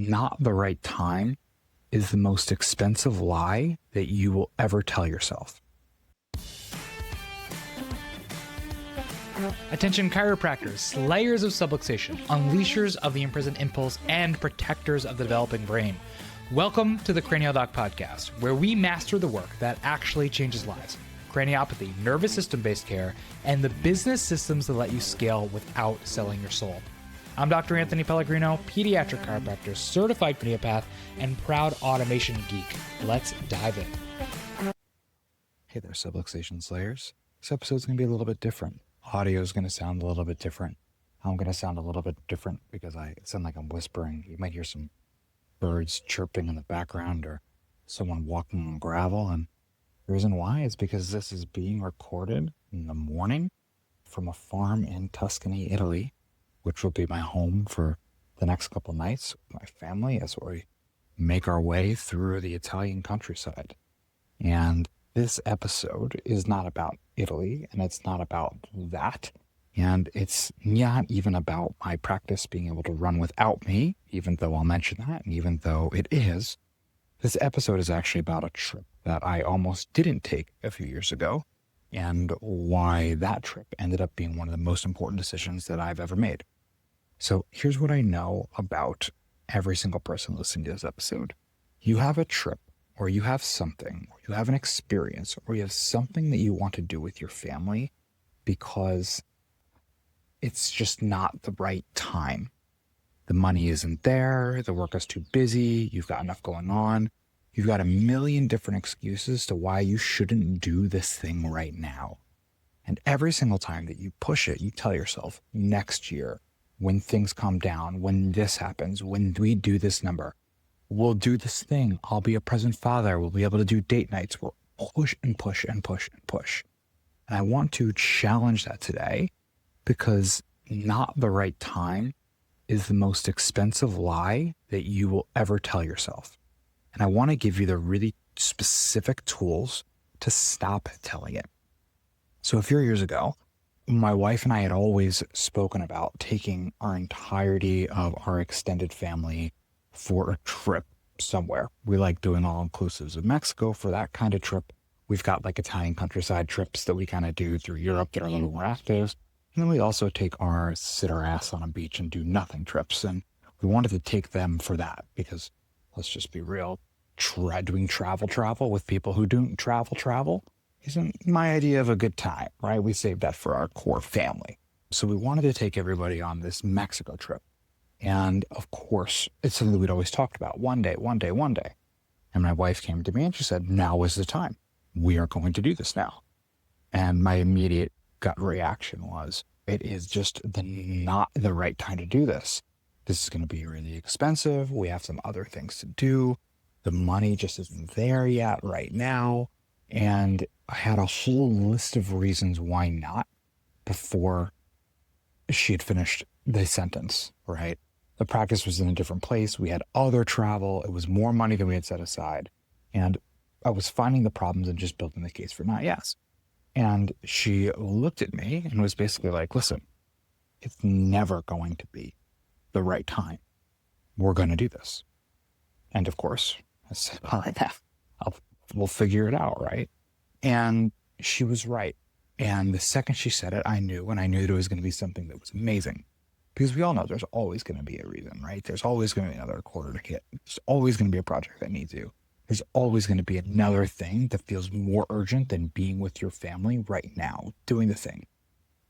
not the right time is the most expensive lie that you will ever tell yourself. Attention chiropractors, slayers of subluxation, unleashers of the imprisoned impulse, and protectors of the developing brain. Welcome to the Cranial Doc Podcast, where we master the work that actually changes lives. Craniopathy, nervous system-based care, and the business systems that let you scale without selling your soul. I'm Dr. Anthony Pellegrino, pediatric chiropractor, certified craniopath, and proud automation geek. Let's dive in. Hey there, subluxation slayers. This episode's going to be a little bit different. Audio is going to sound a little bit different. I'm going to sound a little bit different because I sound like I'm whispering. You might hear some birds chirping in the background or someone walking on gravel. And the reason why is because this is being recorded in the morning from a farm in Tuscany, Italy, which will be my home for the next couple nights with my family as we make our way through the Italian countryside. And this episode is not about Italy, and it's not about that. And it's not even about my practice being able to run without me, even though I'll mention that, and even though it is. This episode is actually about a trip that I almost didn't take a few years ago, and why that trip ended up being one of the most important decisions that I've ever made. So here's what I know about every single person listening to this episode. You have a trip, or you have something, or you have an experience, or you have something that you want to do with your family because it's just not the right time. The money isn't there, the work is too busy, you've got enough going on, you've got a million different excuses to why you shouldn't do this thing right now. And every single time that you push it, you tell yourself, next year, when things calm down, when this happens, when we do this number, we'll do this thing. I'll be a present father. We'll be able to do date nights. We'll push and push and push and push. And I want to challenge that today because not the right time is the most expensive lie that you will ever tell yourself. And I want to give you the really specific tools to stop telling it. So a few years ago, my wife and I had always spoken about taking our entirety of our extended family for a trip somewhere. We like doing all-inclusives of Mexico for that kind of trip. We've got like Italian countryside trips that we kind of do through Europe that are a little more active. And then we also sit our ass on a beach and do nothing trips. And we wanted to take them for that because let's just be real, doing travel with people who don't travel isn't my idea of a good time, right? We saved that for our core family. So we wanted to take everybody on this Mexico trip. And of course, it's something that we'd always talked about. One day. And my wife came to me and she said, now is the time. We are going to do this now. And my immediate gut reaction was, it is just not the right time to do this. This is going to be really expensive. We have some other things to do. The money just isn't there yet right now. And I had a whole list of reasons why not before she had finished the sentence, right? The practice was in a different place. We had other travel. It was more money than we had set aside. And I was finding the problems and just building the case for not yes. And she looked at me and was basically like, listen, it's never going to be the right time. We're going to do this. And of course, I said, all right, we'll figure it out, right? And she was right. And the second she said it, I knew that it was going to be something that was amazing. Because we all know there's always going to be a reason, right? There's always going to be another quarter to hit. There's always going to be a project that needs you. There's always going to be another thing that feels more urgent than being with your family right now, doing the thing.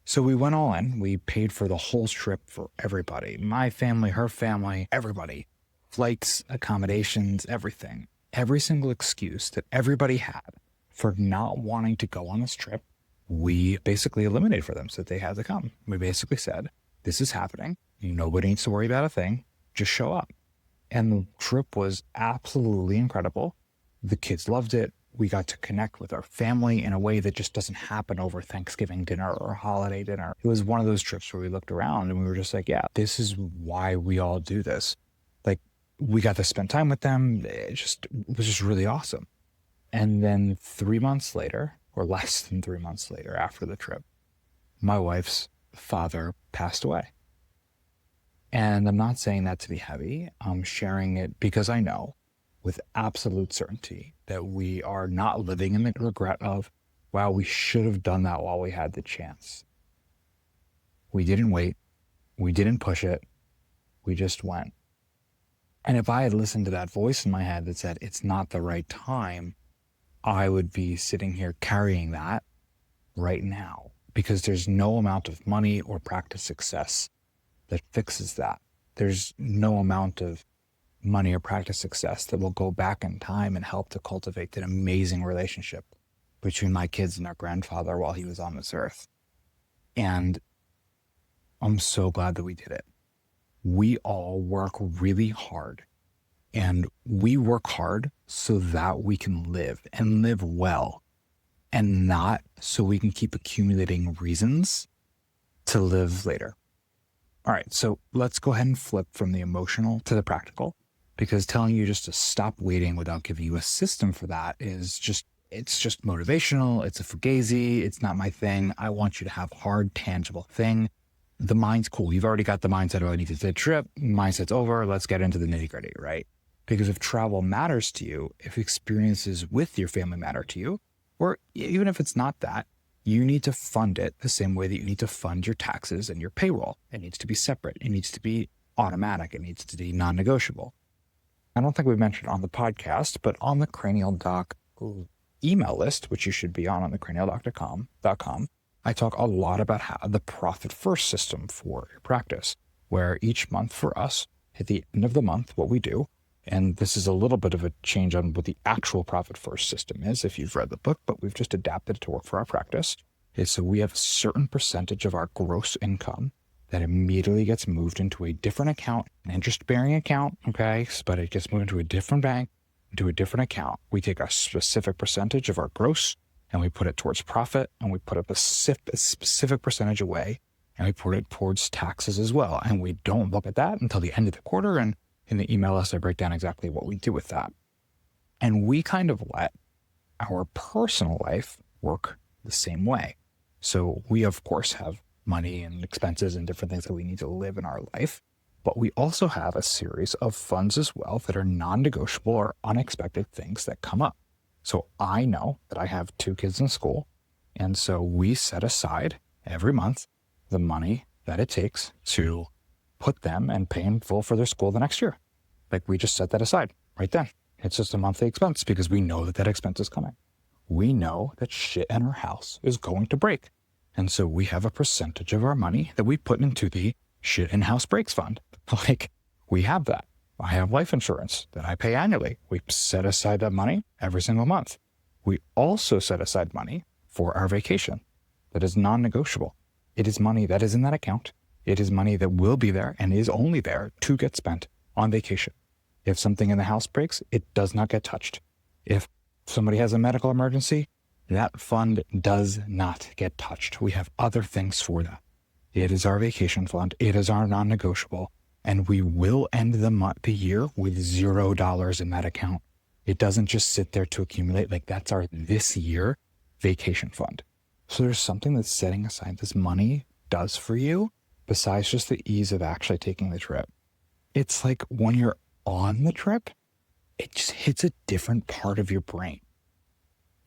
So we went all in. We paid for the whole trip for everybody. My family, her family, everybody. Flights, accommodations, everything. Every single excuse that everybody had for not wanting to go on this trip, we basically eliminated for them so that they had to come. We basically said, this is happening. Nobody needs to worry about a thing. Just show up. And the trip was absolutely incredible. The kids loved it. We got to connect with our family in a way that just doesn't happen over Thanksgiving dinner or holiday dinner. It was one of those trips where we looked around and we were just like, yeah, this is why we all do this. Like, we got to spend time with them. It was just really awesome. And then 3 months later, or less than 3 months later after the trip, my wife's father passed away. And I'm not saying that to be heavy. I'm sharing it because I know with absolute certainty that we are not living in the regret of, wow, we should have done that while we had the chance. We didn't wait. We didn't push it. We just went. And if I had listened to that voice in my head that said, it's not the right time, I would be sitting here carrying that right now, because there's no amount of money or practice success that fixes that. There's no amount of money or practice success that will go back in time and help to cultivate an amazing relationship between my kids and their grandfather while he was on this earth. And I'm so glad that we did it. We all work really hard, and we work hard so that we can live and live well, and not so we can keep accumulating reasons to live later. All right, so let's go ahead and flip from the emotional to the practical, because telling you just to stop waiting without giving you a system for that is just, it's just motivational. It's a fugazi. It's not my thing. I want you to have hard, tangible thing. The mind's cool. You've already got the mindset, oh, I need to take a trip. Mindset's over. Let's get into the nitty gritty, right? Because if travel matters to you, if experiences with your family matter to you, or even if it's not that, you need to fund it the same way that you need to fund your taxes and your payroll. It needs to be separate. It needs to be automatic. It needs to be non-negotiable. I don't think we've mentioned on the podcast, but on the Cranial Doc email list, which you should be on the cranialdoc.com, I talk a lot about how the profit first system for your practice, where each month for us, at the end of the month, what we do, and this is a little bit of a change on what the actual profit first system is if you've read the book, but we've just adapted it to work for our practice, is so we have a certain percentage of our gross income that immediately gets moved into a different account, an interest-bearing account, okay? But it gets moved into a different bank, into a different account. We take a specific percentage of our gross and we put it towards profit, and we put a specific percentage away, and we put it towards taxes as well. And we don't look at that until the end of the quarter. And in the email list, I break down exactly what we do with that. And we kind of let our personal life work the same way. So we, of course, have money and expenses and different things that we need to live in our life, but we also have a series of funds as well that are non-negotiable or unexpected things that come up. So I know that I have 2 kids in school, and so we set aside every month the money that it takes to put them and pay in full for their school the next year. Like, we just set that aside right then. It's just a monthly expense because we know that that expense is coming. We know that shit in our house is going to break. And so we have a percentage of our money that we put into the shit in house breaks fund. Like, we have that. I have life insurance that I pay annually. We set aside that money every single month. We also set aside money for our vacation that is non-negotiable. It is money that is in that account. It is money that will be there and is only there to get spent on vacation. If something in the house breaks, it does not get touched. If somebody has a medical emergency, that fund does not get touched. We have other things for that. It is our vacation fund. It is our non-negotiable. And we will end the year with $0 in that account. It doesn't just sit there to accumulate. Like, that's our this year vacation fund. So there's something that setting aside this money does for you besides just the ease of actually taking the trip. It's like when you're on the trip, it just hits a different part of your brain.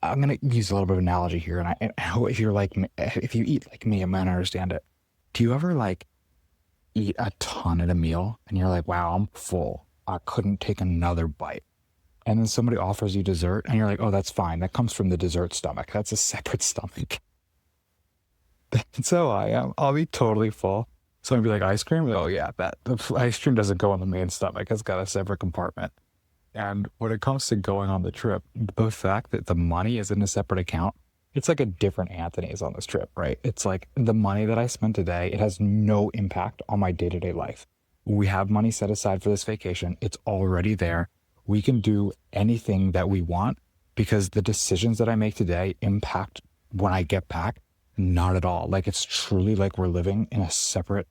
I'm going to use a little bit of analogy here. And if you're like me, if you eat like me, I might understand it. Do you ever like eat a ton at a meal and you're like, wow, I'm full. I couldn't take another bite. And then somebody offers you dessert and you're like, oh, that's fine. That comes from the dessert stomach. That's a separate stomach. That's how I am. I'll be totally full. Somebody be like, ice cream? Oh yeah, the ice cream doesn't go in the main stomach. It's got a separate compartment. And when it comes to going on the trip, the fact that the money is in a separate account, it's like a different Anthony's on this trip, right? It's like the money that I spent today, it has no impact on my day-to-day life. We have money set aside for this vacation. It's already there. We can do anything that we want because the decisions that I make today impact when I get back. Not at all. Like, it's truly like we're living in a separate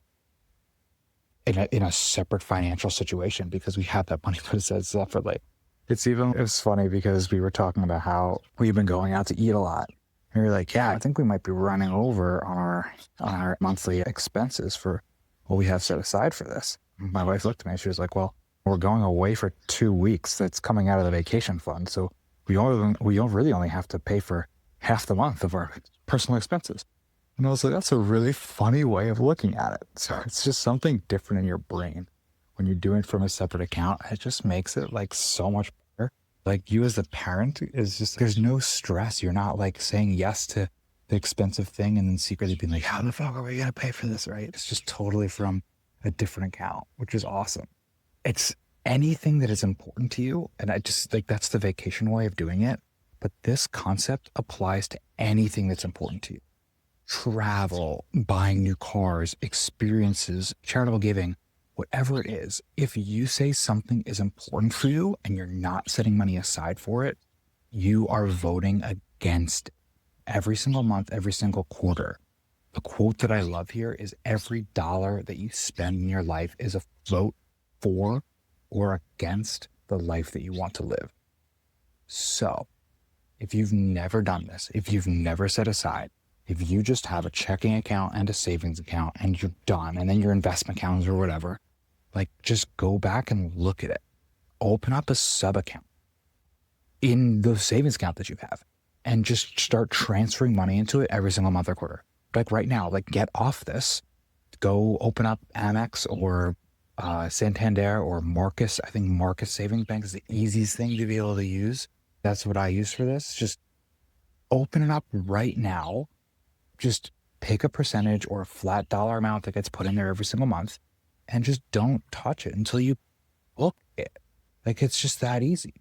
financial situation because we have that money put aside separately. It was funny because we were talking about how we've been going out to eat a lot. And we were like, yeah, I think we might be running over on our monthly expenses for what we have set aside for this. my wife looked at me and she was like, well, we're going away for 2 weeks. That's coming out of the vacation fund. So we really only have to pay for half the month of our personal expenses. And I was like, that's a really funny way of looking at it. So it's just something different in your brain when you're doing it from a separate account. It just makes it like so much better. Like you as the parent is just, there's no stress. You're not like saying yes to the expensive thing and then secretly being like, how the fuck are we going to pay for this? Right. It's just totally from a different account, which is awesome. It's anything that is important to you. And I just like, that's the vacation way of doing it. But this concept applies to anything that's important to you. Travel, buying new cars, experiences, charitable giving, whatever it is. If you say something is important for you and you're not setting money aside for it, you are voting against it. Every single month, every single quarter. The quote that I love here is every dollar that you spend in your life is a vote for or against the life that you want to live. So if you've never done this, if you've never set aside, if you just have a checking account and a savings account and you're done, and then your investment accounts or whatever, like just go back and look at it. Open up a sub account in the savings account that you have and just start transferring money into it every single month or quarter. Like right now, like get off this, go open up Amex or Santander or Marcus. I think Marcus Savings Bank is the easiest thing to be able to use. That's what I use for this. Just open it up right now. Just pick a percentage or a flat dollar amount that gets put in there every single month and just don't touch it until you book it. Like it's just that easy.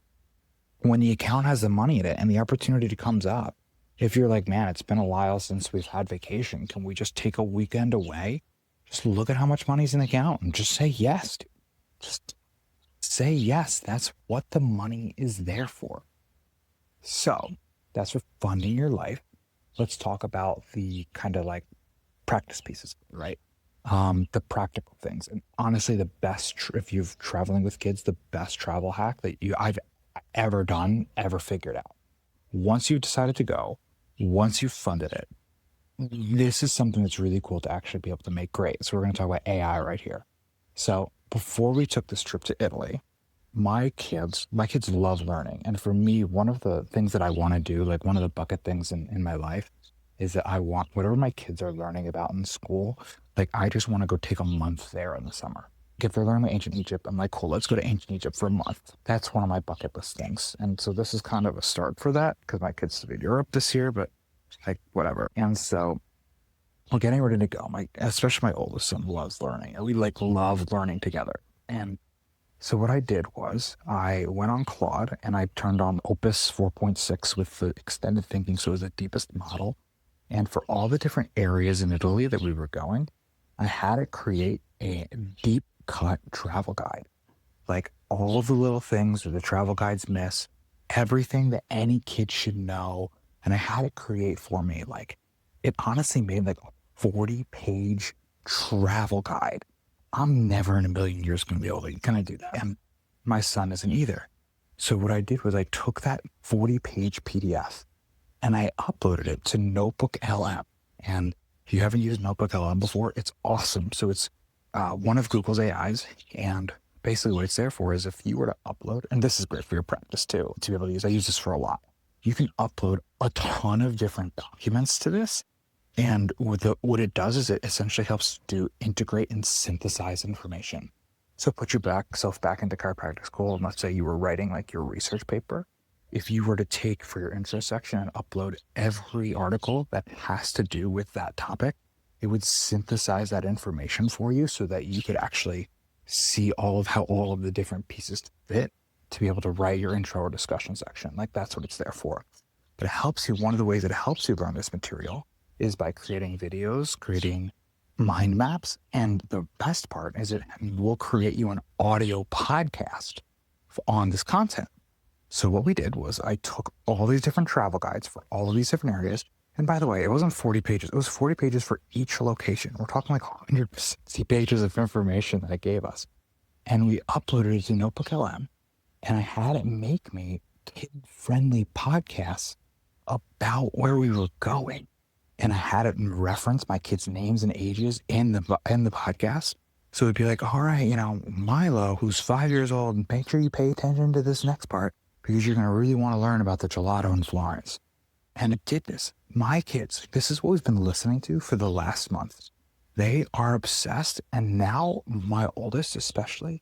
When the account has the money in it and the opportunity comes up, if you're like, man, it's been a while since we've had vacation, can we just take a weekend away? Just look at how much money's in the account and just say yes, dude. Just say yes. That's what the money is there for. So that's for funding your life. Let's talk about the kind of like practice pieces, right? The practical things. And honestly, the best, if you're traveling with kids, the best travel hack that I've ever done, ever figured out. Once you've decided to go, once you've funded it, this is something that's really cool to actually be able to make great. So we're going to talk about AI right here. So before we took this trip to Italy, my kids love learning. And for me, one of the things that I want to do, like one of the bucket things in my life is that I want whatever my kids are learning about in school, like I just want to go take a month there in the summer. If they're learning ancient Egypt, I'm like, cool, let's go to ancient Egypt for a month. That's one of my bucket list things. And so this is kind of a start for that because my kids studied Europe this year, but like whatever. And so we're getting ready to go. Especially my oldest son loves learning. And we like love learning together. And so what I did was I went on Claude and I turned on Opus 4.6 with the extended thinking. So it was the deepest model. And for all the different areas in Italy that we were going, I had it create a deep cut travel guide. Like all of the little things that the travel guides miss, everything that any kid should know. And I had it create for me, like it honestly made like a 40-page travel guide. I'm never in a million years going to be able to kind of do that. And my son isn't either. So what I did was I took that 40-page PDF and I uploaded it to NotebookLM. And if you haven't used NotebookLM before, it's awesome. So it's one of Google's AIs. And basically what it's there for is if you were to upload, and this is great for your practice too, to be able to use, I use this for a lot. You can upload a ton of different documents to this. And what it does is it essentially helps to integrate and synthesize information. So put yourself back into chiropractic school, and let's say you were writing like your research paper. If you were to take for your intro section and upload every article that has to do with that topic, it would synthesize that information for you so that you could actually see how all of the different pieces fit to be able to write your intro or discussion section. Like that's what it's there for. But it helps you, one of the ways it helps you learn this material is by creating videos, creating mind maps. And the best part is it will create you an audio podcast on this content. So what we did was I took all these different travel guides for all of these different areas. And by the way, it wasn't 40 pages. It was 40 pages for each location. We're talking like 160 pages of information that it gave us. And we uploaded it to NotebookLM. And I had it make me kid-friendly podcasts about where we were going. And I had it reference my kids' names and ages in the podcast. So it'd be like, all right, Milo, who's 5 years old, make sure you pay attention to this next part because you're going to really want to learn about the gelato in Florence. And it did this. My kids, this is what we've been listening to for the last month. They are obsessed. And now my oldest especially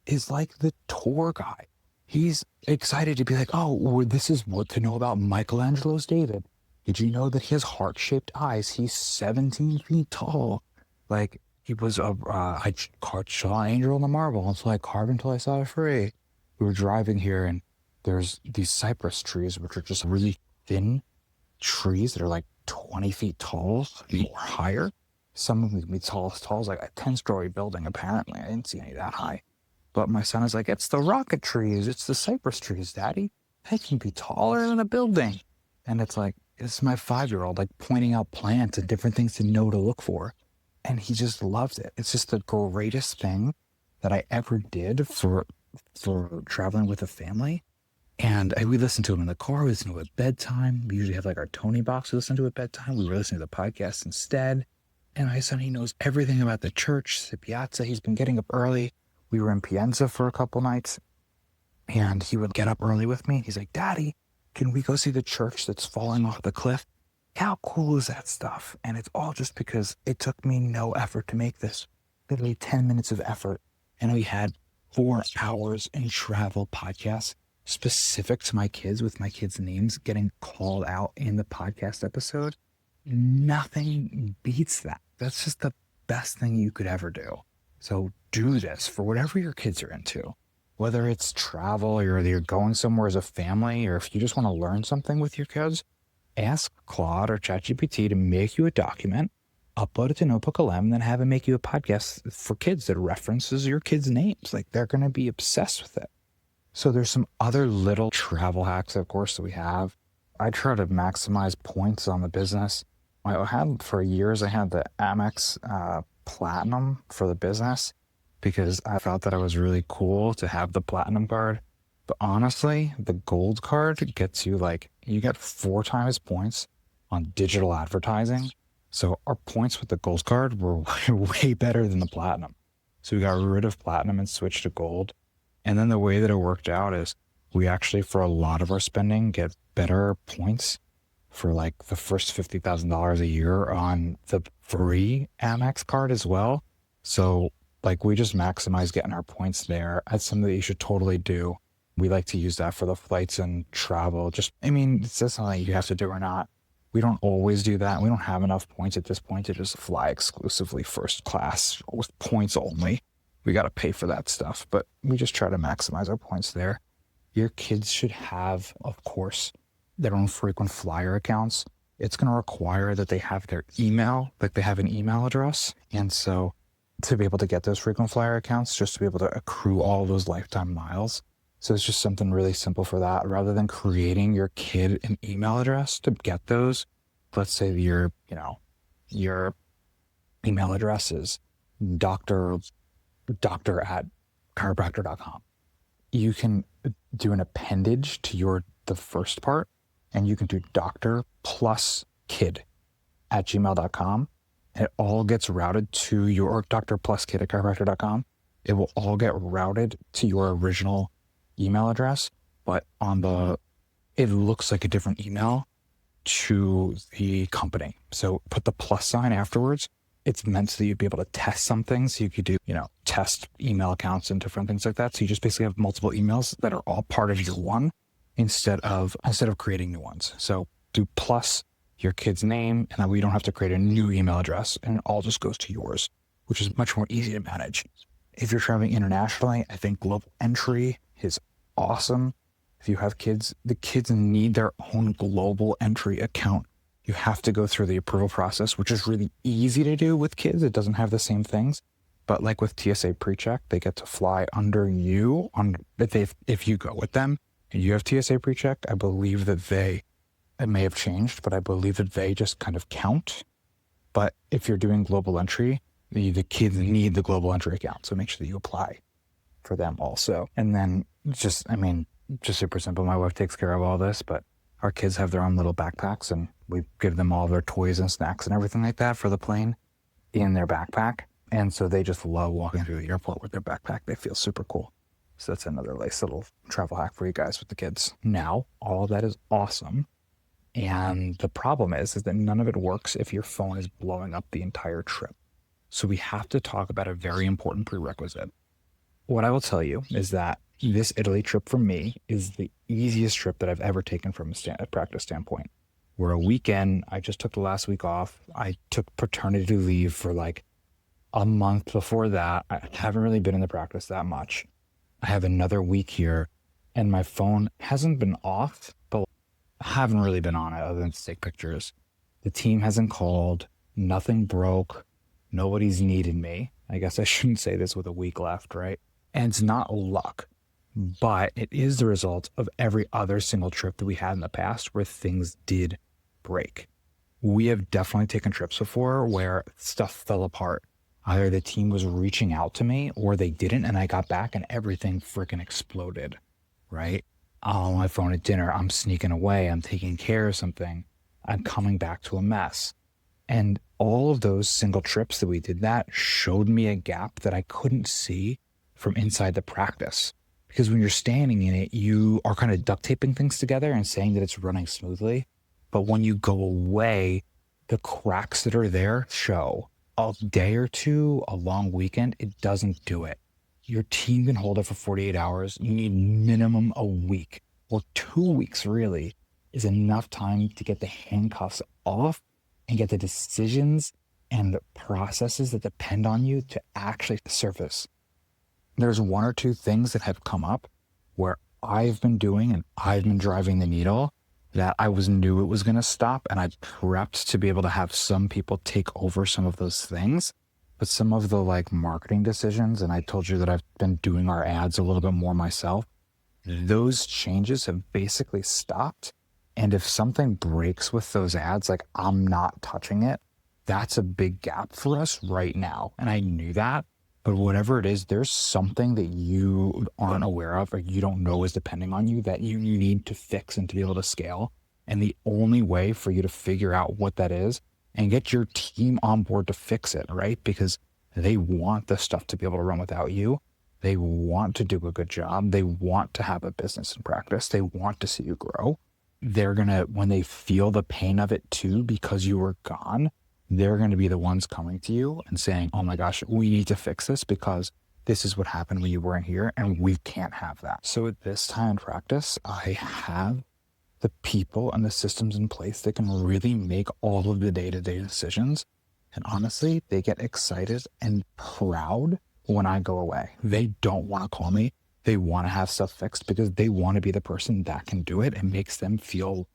is like the tour guide. He's excited to be like, oh, well, this is what to know about Michelangelo's David. Did you know that he has heart-shaped eyes? He's 17 feet tall. Like, he was I saw an angel in the marble, and so I carved until I saw it free. We were driving here, and there's these cypress trees, which are just really thin trees that are like 20 feet tall, or higher. Some of them can be tall as like a 10-story building, apparently. I didn't see any that high. But my son is like, it's the rocket trees. It's the cypress trees, Daddy. They can be taller than a building. And it's like, it's my 5-year-old, like pointing out plants and different things to know to look for. And he just loved it. It's just the greatest thing that I ever did for traveling with a family. And we listen to him in the car. We listen to it at bedtime. We usually have like our Tony box to listen to at bedtime. We were listening to the podcast instead. And my son, he knows everything about the church, the piazza. He's been getting up early. We were in Pienza for a couple nights. And he would get up early with me. He's like, Daddy, can we go see the church that's falling off the cliff? How cool is that stuff? And it's all just because it took me no effort to make this. Literally 10 minutes of effort. And we had 4 hours in travel podcasts specific to my kids, with my kids' names getting called out in the podcast episode. Nothing beats that. That's just the best thing you could ever do. So do this for whatever your kids are into. Whether it's travel, or you're going somewhere as a family, or if you just want to learn something with your kids, ask Claude or ChatGPT to make you a document, upload it to NotebookLM, and then have it make you a podcast for kids that references your kids' names. Like, they're going to be obsessed with it. So there's some other little travel hacks, of course, that we have. I try to maximize points on the business. For years, I had the Amex Platinum for the business because I felt that it was really cool to have the Platinum card. But honestly, the Gold card gets you you get 4 times points on digital advertising. So our points with the Gold card were way better than the Platinum. So we got rid of Platinum and switched to Gold. And then the way that it worked out is we actually, for a lot of our spending, get better points for like the first $50,000 a year on the free Amex card as well. So like, we just maximize getting our points there. That's something that you should totally do. We like to use that for the flights and travel. It's just something you have to do or not. We don't always do that. We don't have enough points at this point to just fly exclusively first class with points only. We got to pay for that stuff, but we just try to maximize our points there. Your kids should have, of course, their own frequent flyer accounts. It's going to require that they have their email, like they have an email address. And so to be able to get those frequent flyer accounts, just to be able to accrue all those lifetime miles. So it's just something really simple for that. Rather than creating your kid an email address to get those, let's say your email address is doctor at chiropractor.com. You can do an appendage to the first part, and you can do doctor plus kid at gmail.com. It all gets routed to your doctor plus kid at chiropractor.com. It will all get routed to your original email address, but it looks like a different email to the company. So put the plus sign afterwards. It's meant so that you'd be able to test something. So you could do, test email accounts and different things like that. So you just basically have multiple emails that are all part of your one instead of creating new ones. So do plus your kid's name, and then we don't have to create a new email address, and it all just goes to yours, which is much more easy to manage. If you're traveling internationally, I think global entry is awesome. If you have kids, the kids need their own global entry account. You have to go through the approval process, which is really easy to do with kids. It doesn't have the same things. But like with TSA PreCheck, they get to fly under you if you go with them and you have TSA PreCheck. I believe that it may have changed, but I believe that they just kind of count. But if you're doing global entry, the kids need the global entry account. So make sure that you apply for them also. And then just super simple. My wife takes care of all this, but our kids have their own little backpacks, and we give them all their toys and snacks and everything like that for the plane in their backpack. And so they just love walking through the airport with their backpack. They feel super cool. So that's another nice little travel hack for you guys with the kids. Now, all of that is awesome. And the problem is that none of it works if your phone is blowing up the entire trip. So we have to talk about a very important prerequisite. What I will tell you is that this Italy trip for me is the easiest trip that I've ever taken from a practice standpoint. We're a weekend. I just took the last week off. I took paternity leave for like a month before that. I haven't really been in the practice that much. I have another week here and my phone hasn't been off, but I haven't really been on it other than to take pictures. The team hasn't called. Nothing broke. Nobody's needed me. I guess I shouldn't say this with a week left, right? And it's not luck, but it is the result of every other single trip that we had in the past where things did break. We have definitely taken trips before where stuff fell apart. Either the team was reaching out to me or they didn't, and I got back and everything freaking exploded, right? On my phone at dinner, I'm sneaking away, I'm taking care of something, I'm coming back to a mess. And all of those single trips that we did that showed me a gap that I couldn't see from inside the practice. Because when you're standing in it, you are kind of duct taping things together and saying that it's running smoothly. But when you go away, the cracks that are there show. A day or two, a long weekend, it doesn't do it. Your team can hold it for 48 hours. You need minimum a week or 2 weeks really is enough time to get the handcuffs off and get the decisions and the processes that depend on you to actually surface. There's one or two things that have come up where I've been doing and I've been driving the needle that I knew it was going to stop, and I prepped to be able to have some people take over some of those things. But some of the like marketing decisions, and I told you that I've been doing our ads a little bit more myself, those changes have basically stopped. And if something breaks with those ads, like I'm not touching it, that's a big gap for us right now. And I knew that. But whatever it is, there's something that you aren't aware of or you don't know is depending on you that you need to fix and to be able to scale. And the only way for you to figure out what that is and get your team on board to fix it, right? Because they want the stuff to be able to run without you. They want to do a good job. They want to have a business in practice. They want to see you grow. They're going to, when they feel the pain of it too, because you were gone, they're going to be the ones coming to you and saying, oh my gosh, we need to fix this because this is what happened when you weren't here and we can't have that. So at this time in practice, I have the people and the systems in place that can really make all of the day-to-day decisions. And honestly, they get excited and proud when I go away. They don't want to call me. They want to have stuff fixed because they want to be the person that can do it and makes them feel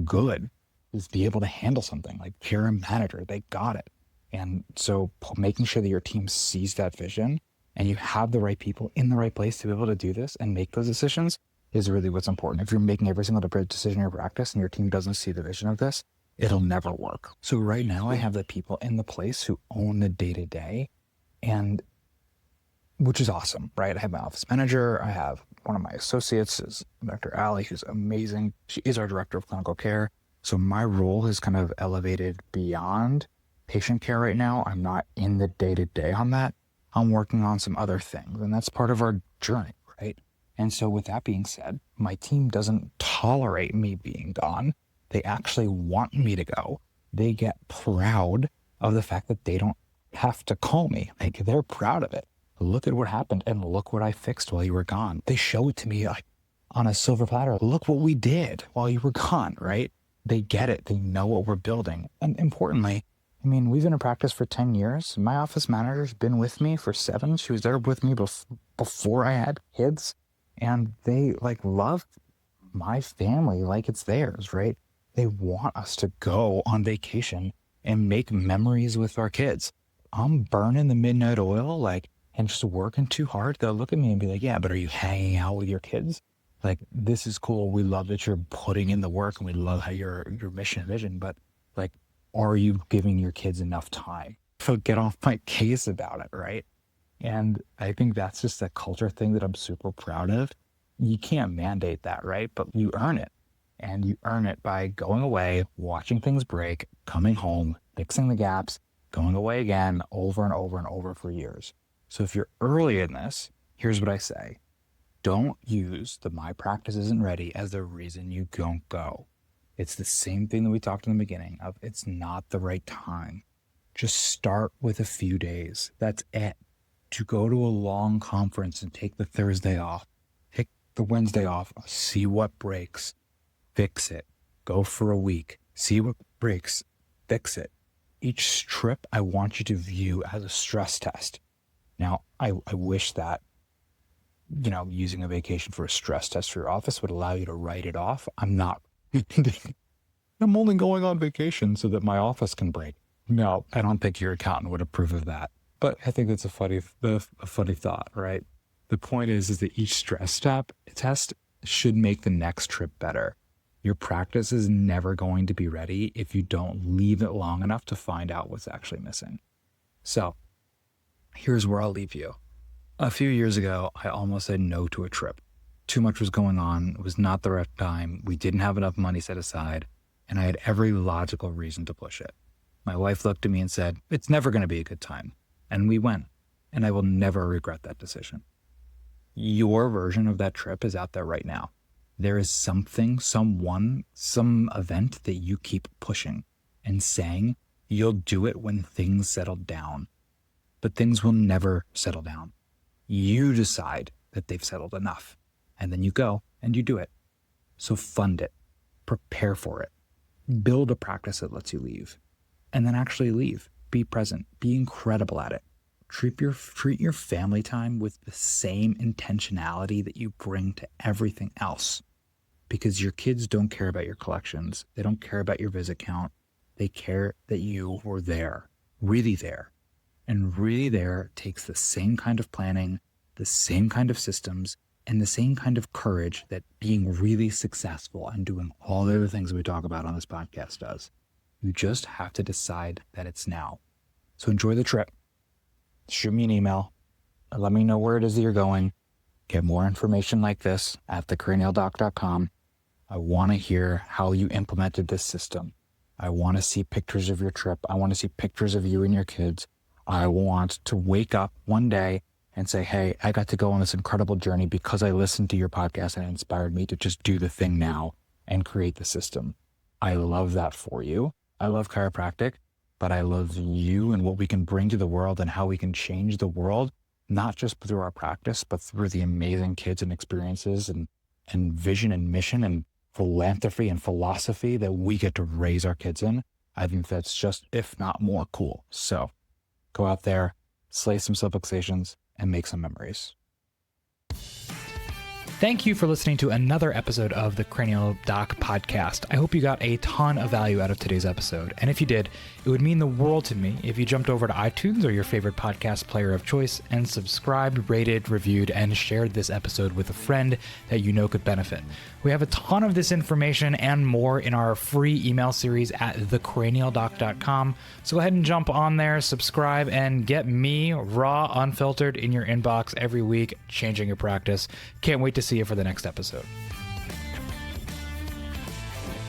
good. Is be able to handle something like you're a manager, they got it. And so making sure that your team sees that vision and you have the right people in the right place to be able to do this and make those decisions is really what's important. If you're making every single decision in your practice and your team doesn't see the vision of this, it'll never work. So right now I have the people in the place who own the day-to-day, and which is awesome, right? I have my office manager. I have one of my associates is Dr. Allie, who's amazing. She is our director of clinical care. So my role has kind of elevated beyond patient care right now. I'm not in the day-to-day on that. I'm working on some other things, and that's part of our journey, right? And so with that being said, my team doesn't tolerate me being gone. They actually want me to go. They get proud of the fact that they don't have to call me. Like, they're proud of it. Look at what happened and look what I fixed while you were gone. They show it to me like on a silver platter. Look what we did while you were gone, right? They get it. They know what we're building. And importantly, I mean, we've been in practice for 10 years. My office manager's been with me for 7. She was there with me before I had kids. And they like love my family like it's theirs, right? They want us to go on vacation and make memories with our kids. I'm burning the midnight oil, like, and just working too hard. They'll look at me and be like, yeah, but are you hanging out with your kids? Like, this is cool. We love that you're putting in the work and we love how your mission and vision, but like, are you giving your kids enough time? So get off my case about it, right? And I think that's just a culture thing that I'm super proud of. You can't mandate that, right? But you earn it. And you earn it by going away, watching things break, coming home, fixing the gaps, going away again over and over and over for years. So if you're early in this, here's what I say. Don't use the my practice isn't ready as the reason you don't go. It's the same thing that we talked in the beginning of it's not the right time. Just start with a few days. That's it. To go to a long conference and take the Thursday off, take the Wednesday off, see what breaks, fix it. Go for a week, see what breaks, fix it. Each trip I want you to view as a stress test. Now, I wish that, using a vacation for a stress test for your office would allow you to write it off. I'm not. I'm only going on vacation so that my office can break. No, I don't think your accountant would approve of that. But I think that's a funny thought, right? The point is that each stress test should make the next trip better. Your practice is never going to be ready if you don't leave it long enough to find out what's actually missing. So here's where I'll leave you. A few years ago, I almost said no to a trip. Too much was going on. It was not the right time. We didn't have enough money set aside, and I had every logical reason to push it. My wife looked at me and said, it's never going to be a good time. And we went, and I will never regret that decision. Your version of that trip is out there right now. There is something, someone, some event that you keep pushing and saying you'll do it when things settle down. But things will never settle down. You decide that they've settled enough, and then you go and you do it. So fund it, prepare for it, build a practice that lets you leave, and then actually leave. Be present, be incredible at it. Treat your family time with the same intentionality that you bring to everything else. Because your kids don't care about your collections. They don't care about your visit count. They care that you were there, really there. And really there takes the same kind of planning, the same kind of systems, and the same kind of courage that being really successful and doing all the other things we talk about on this podcast does. You just have to decide that it's now. So enjoy the trip. Shoot me an email. Let me know where it is that you're going. Get more information like this at thecranialdoc.com. I want to hear how you implemented this system. I want to see pictures of your trip. I want to see pictures of you and your kids. I want to wake up one day and say, hey, I got to go on this incredible journey because I listened to your podcast and it inspired me to just do the thing now and create the system. I love that for you. I love chiropractic, but I love you and what we can bring to the world and how we can change the world, not just through our practice, but through the amazing kids and experiences and vision and mission and philanthropy and philosophy that we get to raise our kids in. I think that's just, if not more, cool. So go out there, slay some subluxations, and make some memories. Thank you for listening to another episode of the Cranial Doc podcast. I hope you got a ton of value out of today's episode. And if you did, it would mean the world to me if you jumped over to iTunes or your favorite podcast player of choice and subscribed, rated, reviewed, and shared this episode with a friend that you know could benefit. We have a ton of this information and more in our free email series at thecranialdoc.com. So go ahead and jump on there, subscribe, and get me raw, unfiltered in your inbox every week, changing your practice. Can't wait to see you for the next episode.